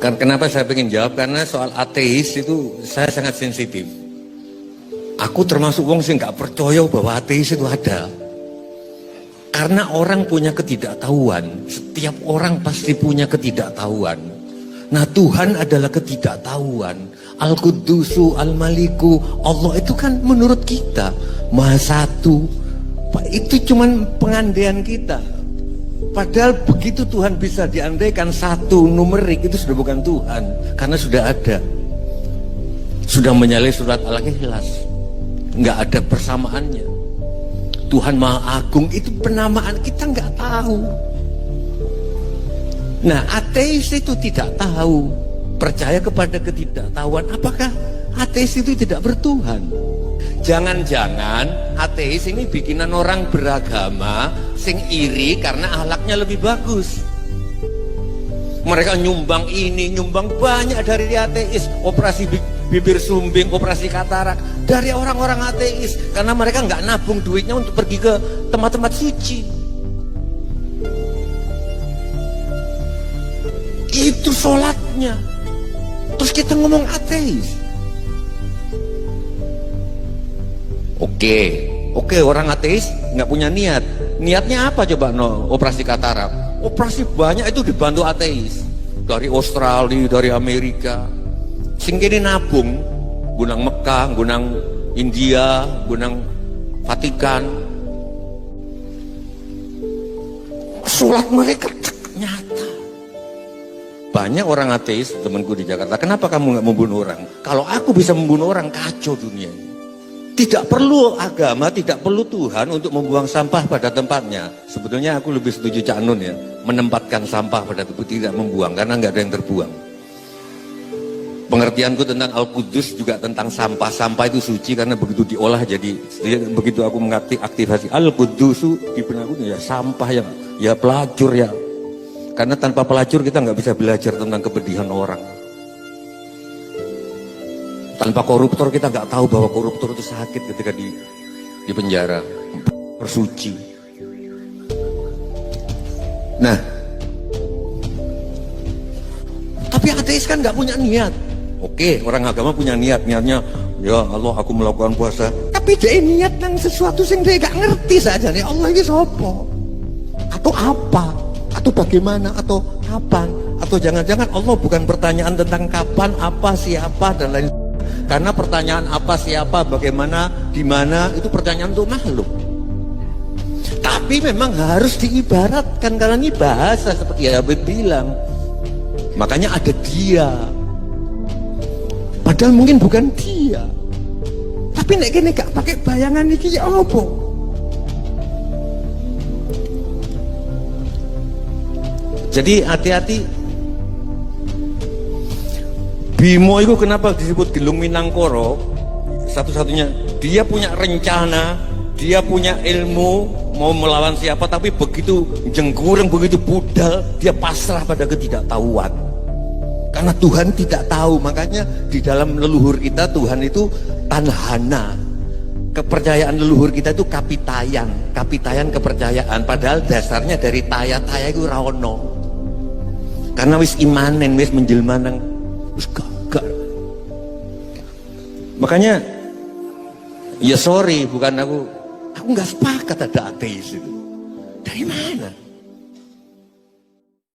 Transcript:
Kenapa saya ingin jawab? Karena soal ateis itu saya sangat sensitif. Aku termasuk wong sing gak percaya bahwa ateis itu ada. Karena orang punya ketidaktahuan. Setiap orang pasti punya ketidaktahuan. Nah, Tuhan adalah ketidaktahuan. Al-Qudusu, Al-Maliku, Allah itu kan menurut kita Maha Satu. Itu cuman pengandaian kita. Padahal begitu Tuhan bisa diandaikan satu numerik, itu sudah bukan Tuhan, karena sudah ada, sudah menyalahi surat Al-Ikhlas, nggak ada persamaannya. Tuhan Maha Agung itu penamaan kita nggak tahu. Nah, ateis itu tidak tahu, percaya kepada ketidaktahuan. Apakah ateis itu tidak bertuhan? Jangan-jangan ateis ini bikinan orang beragama sing iri karena akhlaknya lebih bagus. Mereka nyumbang ini, nyumbang banyak dari ateis. Operasi bibir sumbing, operasi katarak dari orang-orang ateis. Karena mereka nggak nabung duitnya untuk pergi ke tempat-tempat suci. Itu sholatnya. Terus kita ngomong ateis. Oke, orang ateis nggak punya niat. Niatnya apa coba? No, operasi katarak. Operasi banyak itu dibantu ateis. Dari Australia, dari Amerika. Sing kene nabung, gunang Mekah, gunang India, gunang Vatikan. Sholat mereka nyata. Banyak orang ateis, temanku di Jakarta. Kenapa kamu nggak membunuh orang? Kalau aku bisa membunuh orang, kacau dunia ini. Tidak perlu agama, tidak perlu Tuhan untuk membuang sampah pada tempatnya. Sebetulnya aku lebih setuju Cak Nun ya, menempatkan sampah pada tempat, tidak membuang, karena nggak ada yang terbuang. Pengertianku tentang Al-Qudus juga tentang sampah. Sampah itu suci karena begitu diolah jadi, begitu aku mengaktifasi Al-Qudusu di benakku ya sampah yang ya pelacur ya. Karena tanpa pelacur kita nggak bisa belajar tentang kepedihan orang. Tanpa koruptor kita nggak tahu bahwa koruptor itu sakit ketika di penjara. Bersuci. Nah, tapi ateis kan nggak punya niat. Oke, orang agama punya niat, niatnya ya Allah aku melakukan puasa. Tapi dia niat yang sesuatu yang dia nggak ngerti saja nih. Allah ini sopo? Atau apa? Atau bagaimana? Atau kapan? Atau jangan-jangan Allah bukan pertanyaan tentang kapan, apa, siapa dan lain. Karena pertanyaan apa, siapa, bagaimana, di mana itu pertanyaan untuk makhluk. Tapi memang harus diibaratkan karena ini bahasa seperti Habib bilang. Makanya ada dia. Padahal mungkin bukan dia. Tapi nek kene gak pakai bayangan iki ya apa? Jadi hati-hati. Bimo itu kenapa disebut Gelung Minangkoro? Satu-satunya dia punya rencana, dia punya ilmu mau melawan siapa, tapi begitu jengkurang, begitu budal, dia pasrah pada ketidaktahuan. Karena Tuhan tidak tahu, makanya di dalam leluhur kita Tuhan itu tanhana. Kepercayaan leluhur kita itu kapitayan, kapitayan kepercayaan. Padahal dasarnya dari taya-taya itu rawono. Karena wis imanen, wis menjelma nang wis gak. Makanya ya sorry, bukan aku nggak sepakat ada ateis itu. Dari mana?